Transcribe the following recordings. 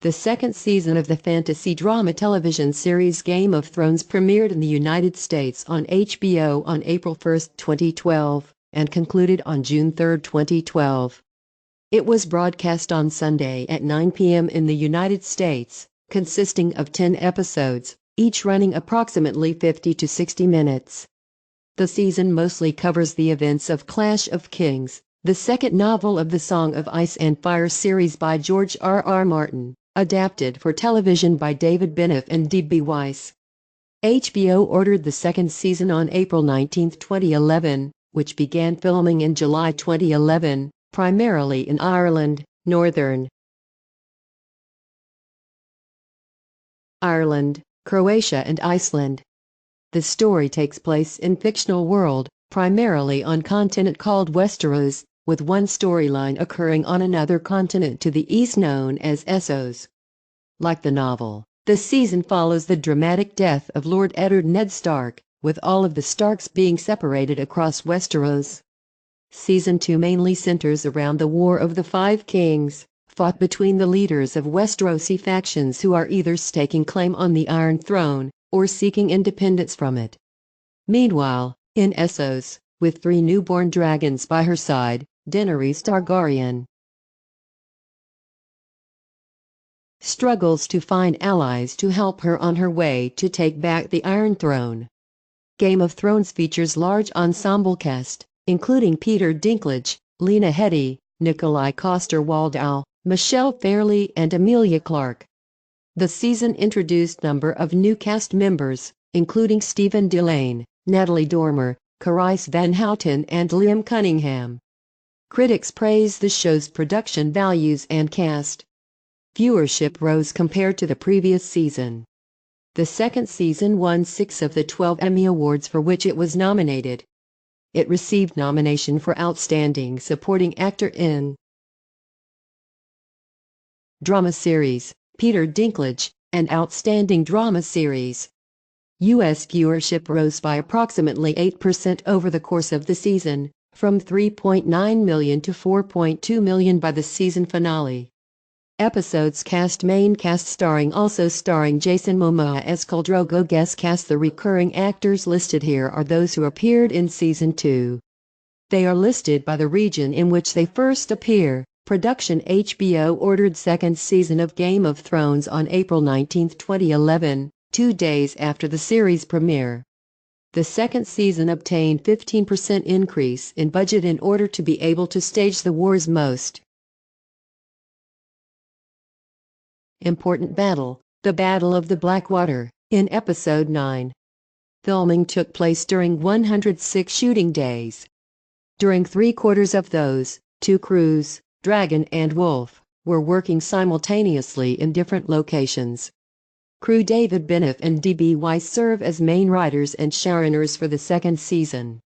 The second season of the fantasy drama television series Game of Thrones premiered in the United States on HBO on April 1, 2012, and concluded on June 3, 2012. It was broadcast on Sunday at 9 p.m. in the United States, consisting of 10 episodes, each running approximately 50 to 60 minutes. The season mostly covers the events of Clash of Kings, the second novel of the Song of Ice and Fire series by George R.R. Martin, adapted for television by David Benioff and D.B. Weiss. HBO ordered the second season on April 19, 2011, which began filming in July 2011, primarily in Ireland, Northern Ireland, Croatia and Iceland. The story takes place in fictional world, primarily on continent called Westeros, with one storyline occurring on another continent to the east known as Essos. Like the novel, the season follows the dramatic death of Lord Eddard Ned Stark, with all of the Starks being separated across Westeros. Season 2 mainly centers around the War of the Five Kings, fought between the leaders of Westerosi factions who are either staking claim on the Iron Throne, or seeking independence from it. Meanwhile, in Essos, with 3 newborn dragons by her side, Daenerys Targaryen struggles to find allies to help her on her way to take back the Iron Throne. Game of Thrones features large ensemble cast, including Peter Dinklage, Lena Headey, Nikolai Coster-Waldau, Michelle Fairley and Emilia Clarke. The season introduced number of new cast members, including Stephen Dillane, Natalie Dormer, Carice Van Houten and Liam Cunningham. Critics praised the show's production values and cast. Viewership rose compared to the previous season. The second season won 6 of the 12 Emmy Awards for which it was nominated. It received nomination for Outstanding Supporting Actor in Drama Series, Peter Dinklage, and Outstanding Drama Series. U.S. viewership rose by approximately 8% over the course of the season, from 3.9 million to 4.2 million by the season finale. Episodes cast main cast also starring Jason Momoa as Khal Drogo. Guest cast. The recurring actors listed here are those who appeared in Season 2. They are listed by the region in which they first appear. Production. HBO ordered second season of Game of Thrones on April 19, 2011, 2 days after the series premiere. The second season obtained 15% increase in budget in order to be able to stage the war's most important battle, the Battle of the Blackwater, in Episode 9. Filming took place during 106 shooting days. During 3/4 of those, 2 crews, Dragon and Wolf, were working simultaneously in different locations. Crew David Benioff and D.B. Weiss serve as main writers and showrunners for the second season.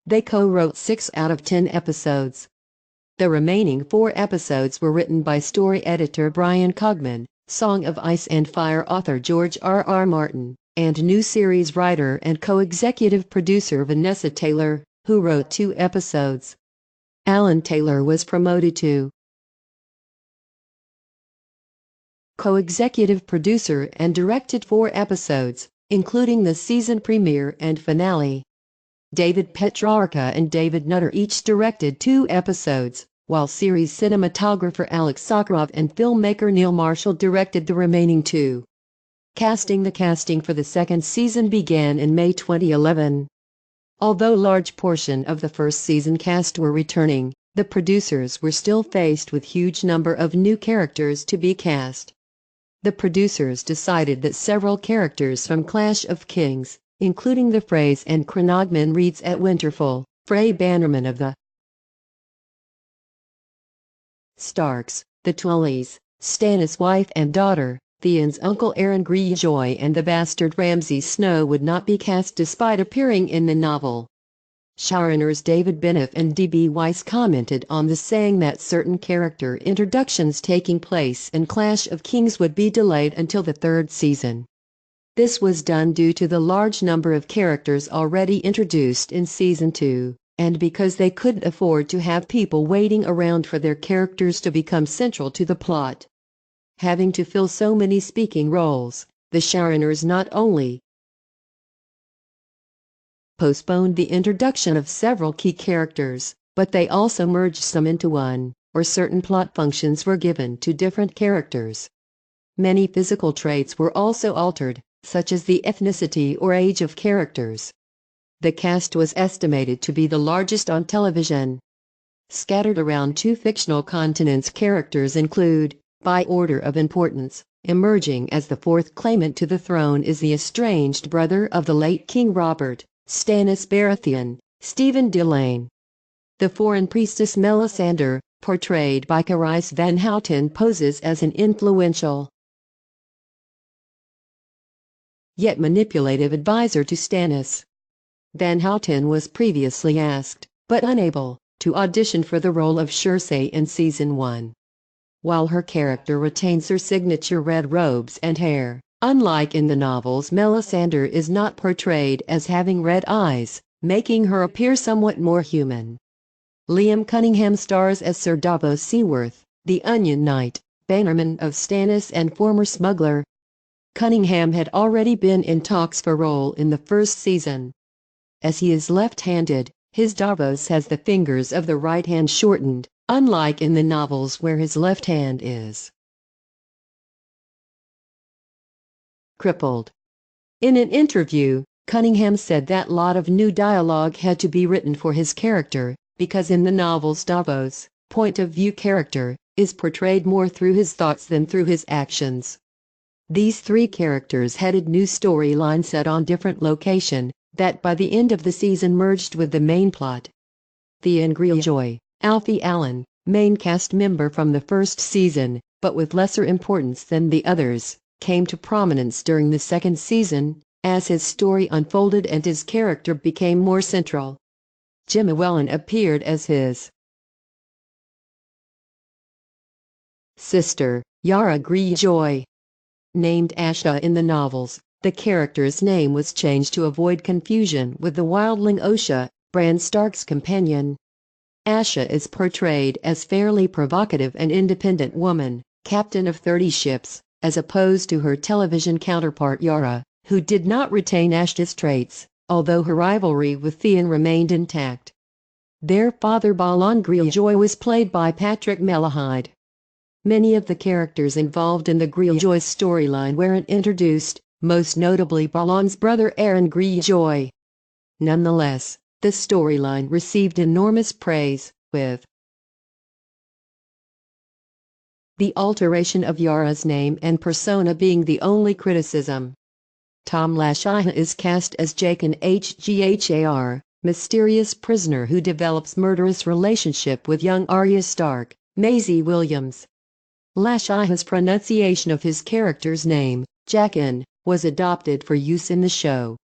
They co-wrote 6 out of 10 episodes. The remaining 4 episodes were written by story editor Brian Cogman, Song of Ice and Fire author George R.R. Martin, and new series writer and co-executive producer Vanessa Taylor, who wrote 2 episodes. Alan Taylor was promoted to co-executive producer and directed 4 episodes, including the season premiere and finale. David Petrarca and David Nutter each directed 2 episodes, while series cinematographer Alex Sakharov and filmmaker Neil Marshall directed the remaining 2. Casting. The casting for the second season began in May 2011. Although large portion of the first season cast were returning, the producers were still faced with huge number of new characters to be cast. The producers decided that several characters from Clash of Kings, including the Freys and Cranogman Reeds at Winterfell, Frey Bannerman of the Starks, the Tullys, Stannis' wife and daughter, Theon's uncle Aeron Greyjoy and the bastard Ramsay Snow would not be cast despite appearing in the novel. Showrunners David Benioff and D.B. Weiss commented on this, saying that certain character introductions taking place in Clash of Kings would be delayed until the 3rd season. This was done due to the large number of characters already introduced in Season 2, and because they couldn't afford to have people waiting around for their characters to become central to the plot. Having to fill so many speaking roles, the showrunners not only postponed the introduction of several key characters, but they also merged some into one, or certain plot functions were given to different characters. Many physical traits were also altered, such as the ethnicity or age of characters. The cast was estimated to be the largest on television. Scattered around 2 fictional continents, characters include, by order of importance, emerging as the 4th claimant to the throne is the estranged brother of the late King Robert, Stannis Baratheon, Stephen Dillane. The foreign priestess Melisandre, portrayed by Carice Van Houten, poses as an influential yet manipulative advisor to Stannis. Van Houten was previously asked, but unable, to audition for the role of Cersei in Season 1. While her character retains her signature red robes and hair, unlike in the novels, Melisandre is not portrayed as having red eyes, making her appear somewhat more human. Liam Cunningham stars as Sir Davos Seaworth, the Onion Knight, bannerman of Stannis and former smuggler. Cunningham had already been in talks for a role in the first season. As he is left-handed, his Davos has the fingers of the right hand shortened, unlike in the novels where his left hand is crippled. In an interview, Cunningham said that lot of new dialogue had to be written for his character, because in the novels Davos' point-of-view character is portrayed more through his thoughts than through his actions. These 3 characters headed new storylines set on different location, that by the end of the season merged with the main plot. Theon Greyjoy, Alfie Allen, main cast member from the first season, but with lesser importance than the others, came to prominence during the second season, as his story unfolded and his character became more central. Jim Llewellyn appeared as his sister, Yara Greyjoy. Named Asha in the novels, the character's name was changed to avoid confusion with the wildling Osha, Bran Stark's companion. Asha is portrayed as fairly provocative and independent woman, captain of 30 ships, as opposed to her television counterpart Yara, who did not retain Asha's traits, although her rivalry with Theon remained intact. Their father Balon Greyjoy was played by Patrick Malahide. Many of the characters involved in the Greyjoy storyline weren't introduced, most notably Balon's brother Aeron Greyjoy. Nonetheless, the storyline received enormous praise, with the alteration of Yara's name and persona being the only criticism. Tom Lashia is cast as Jaqen Hghar, mysterious prisoner who develops murderous relationship with young Arya Stark, Maisie Williams. Lashia's pronunciation of his character's name, Jaqen, was adopted for use in the show.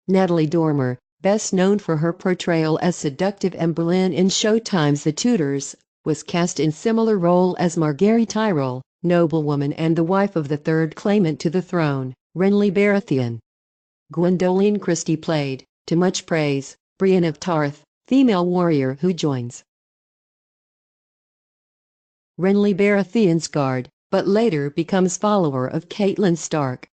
Natalie Dormer, best known for her portrayal as seductive Anne Boleyn in Showtime's The Tudors, was cast in similar role as Margaery Tyrell, noblewoman and the wife of the 3rd claimant to the throne, Renly Baratheon. Gwendoline Christie played, to much praise, Brienne of Tarth, female warrior who joins Renly Baratheon's guard, but later becomes follower of Catelyn Stark.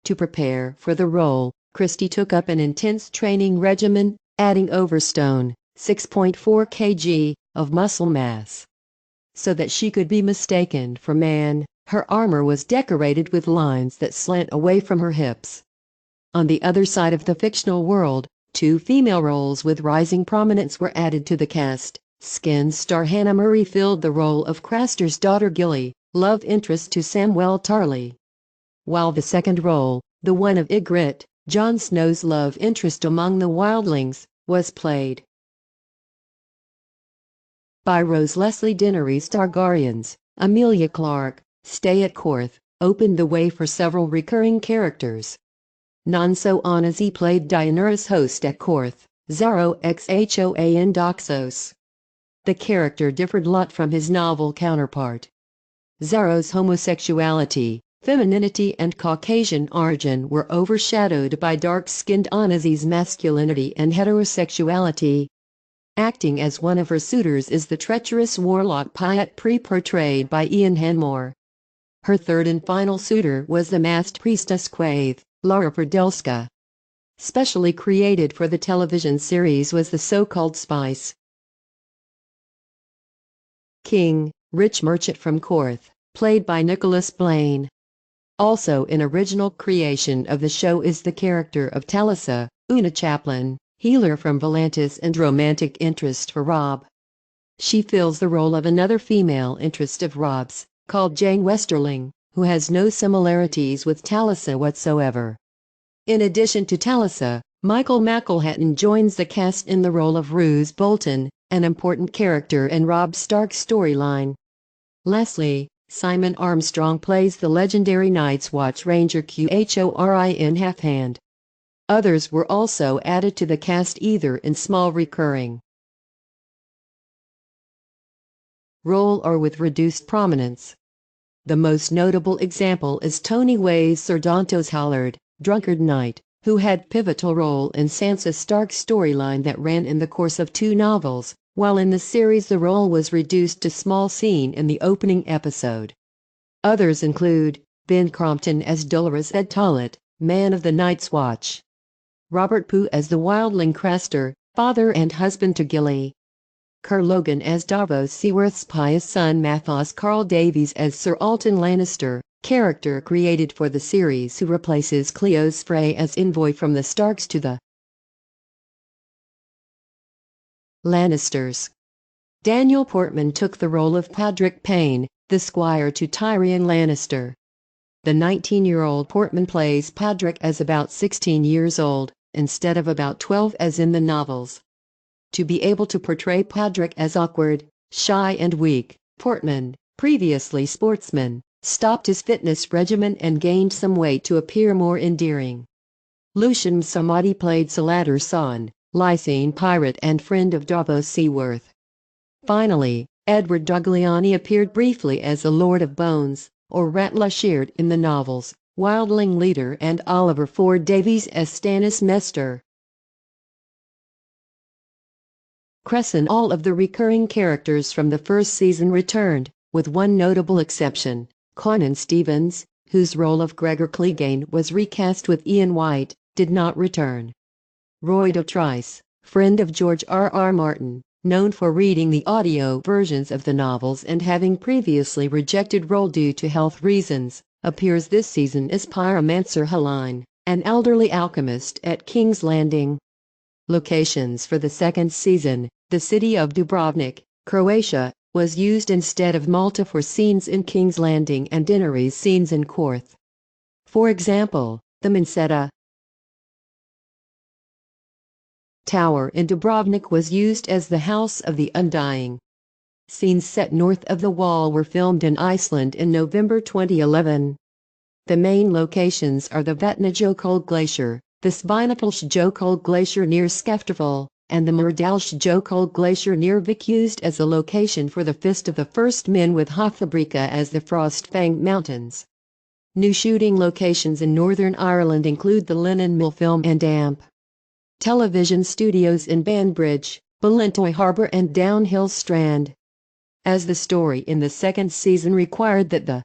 To prepare for the role, Christie took up an intense training regimen, adding over 6.4 kg of muscle mass. So that she could be mistaken for man, her armor was decorated with lines that slant away from her hips. On the other side of the fictional world, 2 female roles with rising prominence were added to the cast. Skin star Hannah Murray filled the role of Craster's daughter Gilly, love interest to Samwell Tarly. While the second role, the one of Ygritte, Jon Snow's love interest among the wildlings, was played by Rose Leslie Daenerys Targaryens. Emilia Clarke, stay at Korth, opened the way for several recurring characters. Nonso Anazi played Daenerys' host at Korth, Xaro Xhoan Doxos. The character differed a lot from his novel counterpart. Xaro's homosexuality, femininity and Caucasian origin were overshadowed by dark-skinned Anazi's masculinity and heterosexuality. Acting as one of her suitors is the treacherous warlock Pyat Pree portrayed by Ian Hanmore. Her third and final suitor was the masked priestess Quaithe, Laura Prdelska. Specially created for the television series was the so-called Spice King, rich merchant from Corth, played by Nicholas Blaine. Also an original creation of the show is the character of Talisa, Una Chaplin, healer from Volantis and romantic interest for Rob. She fills the role of another female interest of Rob's, called Jane Westerling, who has no similarities with Talisa whatsoever. In addition to Talisa, Michael McElhatton joins the cast in the role of Roose Bolton, an important character in Robb Stark's storyline. Lastly, Simon Armstrong plays the legendary Night's Watch Ranger Qorin Halfhand. Others were also added to the cast either in small recurring role or with reduced prominence. The most notable example is Tony Way's Sir Dantos Hallard, Drunkard Knight, who had pivotal role in Sansa Stark's storyline that ran in the course of 2 novels, while in the series the role was reduced to small scene in the opening episode. Others include Ben Crompton as Dolorous Ed Tollett, Man of the Night's Watch; Robert Pugh as the wildling Craster, father and husband to Gilly; Kerr Logan as Davos Seaworth's pious son; Mathos Carl Davies as Sir Alton Lannister, character created for the series who replaces Cleos Frey as envoy from the Starks to the Lannisters. Daniel Portman took the role of Podrick Payne, the squire to Tyrion Lannister. The 19-year-old Portman plays Podrick as about 16 years old, instead of about 12 as in the novels. To be able to portray Podrick as awkward, shy and weak, Portman, previously sportsman, stopped his fitness regimen and gained some weight to appear more endearing. Lucian Samadi played Saladar San, Lysane pirate and friend of Davos Seaworth. Finally, Edward Dogliani appeared briefly as the Lord of Bones, or Ratla Sheard in the novels, wildling leader, and Oliver Ford Davies as Stannis Mester. Crescent. All of the recurring characters from the first season returned, with one notable exception: Conan Stevens, whose role of Gregor Clegane was recast with Ian White, did not return. Roy Dotrice, friend of George R.R. Martin, known for reading the audio versions of the novels and having previously rejected role due to health reasons, appears this season as Pyromancer Halline, an elderly alchemist at King's Landing. Locations for the second season: the city of Dubrovnik, Croatia, was used instead of Malta for scenes in King's Landing and Daenerys scenes in Korth. For example, the Manseta Tower in Dubrovnik was used as the House of the Undying. Scenes set north of the wall were filmed in Iceland in November 2011. The main locations are the Vatnajökull Glacier, the Svinapalsjökull Glacier near Skafterfell, and the Myrdalsjökull Glacier near Vik, used as a location for the Fist of the First Men, with Hothabrika as the Frostfang Mountains. New shooting locations in Northern Ireland include the Linen Mill Film and Amp Television Studios in Banbridge, Ballintoy Harbour and Downhill Strand. As the story in the second season required that the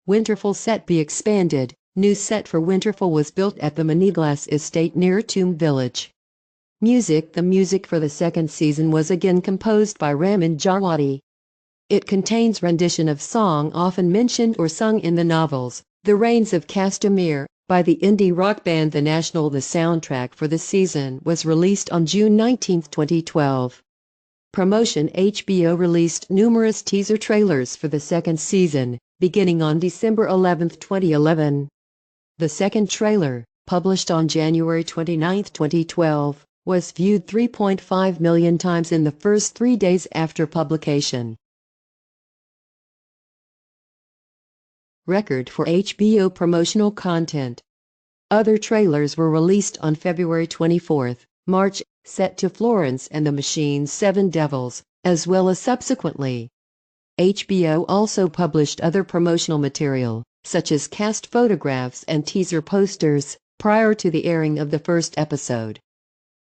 Winterfell set be expanded, new set for Winterfell was built at the Maniglass estate near Tomb Village. Music: the music for the second season was again composed by Ramin Djawadi. It contains rendition of song often mentioned or sung in the novels, The Rains of Castamere, by the indie rock band The National. The soundtrack for the season was released on June 19, 2012. Promotion: HBO released numerous teaser trailers for the second season, beginning on December 11, 2011. The second trailer, published on January 29, 2012, was viewed 3.5 million times in the first 3 days after publication. Record for HBO promotional content. Other trailers were released on February 24, March, set to Florence and the Machine's Seven Devils, as well as subsequently. HBO also published other promotional material, such as cast photographs and teaser posters, prior to the airing of the first episode.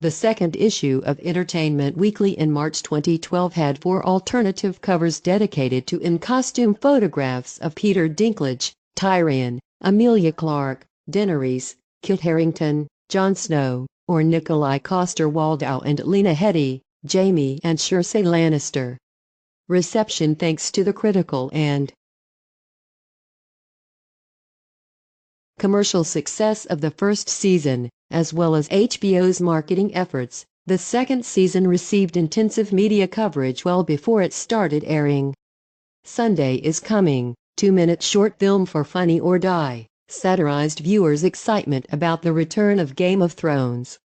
The second issue of Entertainment Weekly in March 2012 had 4 alternative covers dedicated to in-costume photographs of Peter Dinklage, Tyrion, Emilia Clarke, Daenerys, Kit Harington, Jon Snow, or Nikolai Coster-Waldau and Lena Headey, Jaime and Cersei Lannister. Reception thanks to the critical and commercial success of the first season, as well as HBO's marketing efforts, the second season received intensive media coverage well before it started airing. Sunday Is Coming, 2-minute short film for Funny or Die, satirized viewers' excitement about the return of Game of Thrones.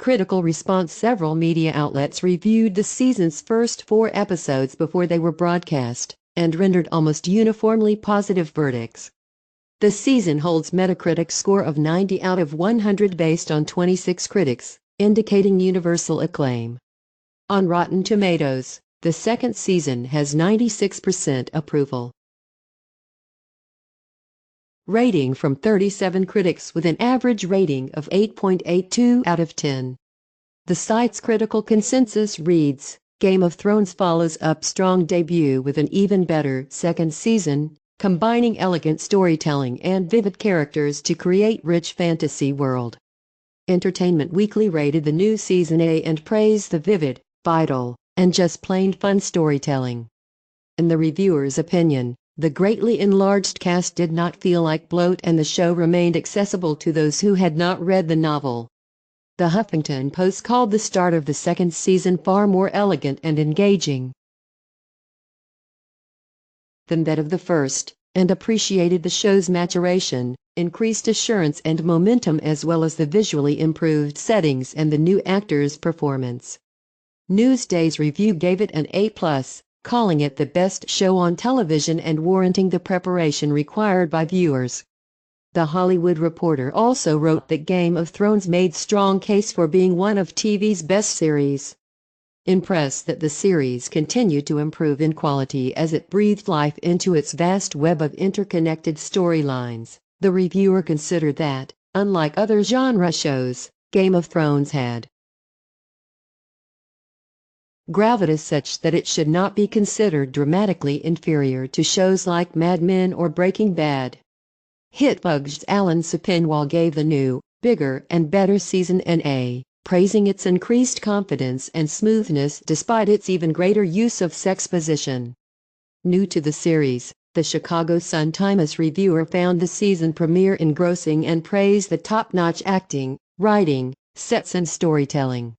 Critical response: several media outlets reviewed the season's first 4 episodes before they were broadcast, and rendered almost uniformly positive verdicts. The season holds Metacritic score of 90 out of 100 based on 26 critics, indicating universal acclaim. On Rotten Tomatoes, the second season has 96% approval. Rating from 37 critics with an average rating of 8.82 out of 10. The site's critical consensus reads, Game of Thrones follows up strong debut with an even better second season, combining elegant storytelling and vivid characters to create rich fantasy world. Entertainment Weekly rated the new season A and praised the vivid, vital, and just plain fun storytelling. In the reviewer's opinion, the greatly enlarged cast did not feel like bloat and the show remained accessible to those who had not read the novel. The Huffington Post called the start of the second season far more elegant and engaging than that of the first, and appreciated the show's maturation, increased assurance and momentum as well as the visually improved settings and the new actors' performance. Newsday's review gave it an A+, calling it the best show on television and warranting the preparation required by viewers. The Hollywood Reporter also wrote that Game of Thrones made strong case for being one of TV's best series. Impressed that the series continued to improve in quality as it breathed life into its vast web of interconnected storylines, the reviewer considered that, unlike other genre shows, Game of Thrones had gravitas such that it should not be considered dramatically inferior to shows like Mad Men or Breaking Bad. Hitbug's Alan Sepinwall gave the new, bigger and better season an A, praising its increased confidence and smoothness despite its even greater use of sexposition. New to the series, the Chicago Sun-Times reviewer found the season premiere engrossing and praised the top-notch acting, writing, sets and storytelling.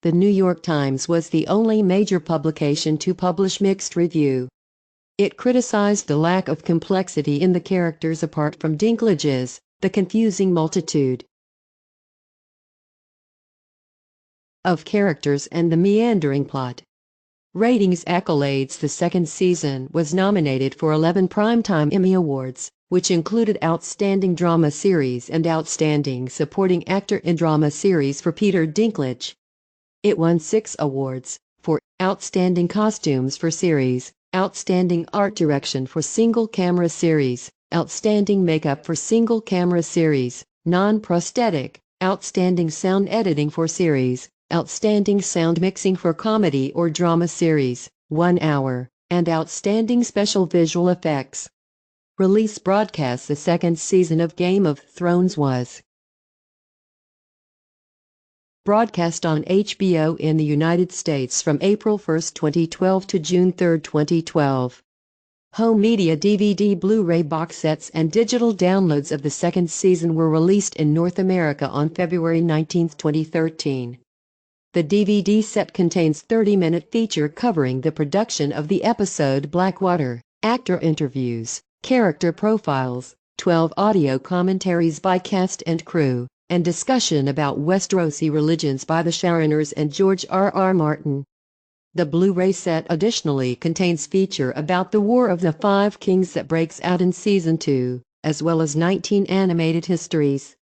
The New York Times was the only major publication to publish mixed review. It criticized the lack of complexity in the characters apart from Dinklage's, the confusing multitude of characters and the meandering plot. Ratings accolades: the second season was nominated for 11 Primetime Emmy Awards, which included Outstanding Drama Series and Outstanding Supporting Actor in Drama Series for Peter Dinklage. It won 6 awards, for Outstanding Costumes for Series, Outstanding Art Direction for Single Camera Series, Outstanding Makeup for Single Camera Series, Non-Prosthetic, Outstanding Sound Editing for Series, Outstanding Sound Mixing for Comedy or Drama Series, 1 hour, and Outstanding Special Visual Effects. Release broadcast: the second season of Game of Thrones was broadcast on HBO in the United States from April 1, 2012 to June 3, 2012. Home media DVD, Blu-ray box sets and digital downloads of the second season were released in North America on February 19, 2013. The DVD set contains 30-minute feature covering the production of the episode Blackwater, actor interviews, character profiles, 12 audio commentaries by cast and crew, and discussion about Westerosi religions by the showrunners and George R.R. Martin. The Blu-ray set additionally contains feature about the War of the Five Kings that breaks out in Season 2, as well as 19 animated histories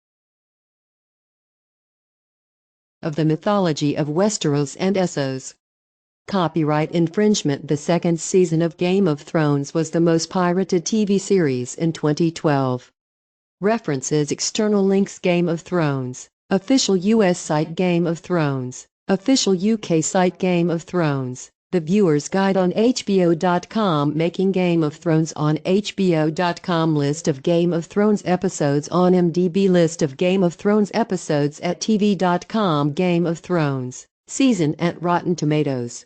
of the mythology of Westeros and Essos. Copyright infringement: the second season of Game of Thrones was the most pirated TV series in 2012. References: external links: Game of Thrones, Official US site Game of Thrones. Official UK site Game of Thrones. The Viewer's Guide on HBO.com. Making Game of Thrones on HBO.com. List of Game of Thrones episodes on IMDb. List of Game of Thrones episodes at TV.com. Game of Thrones season at Rotten Tomatoes.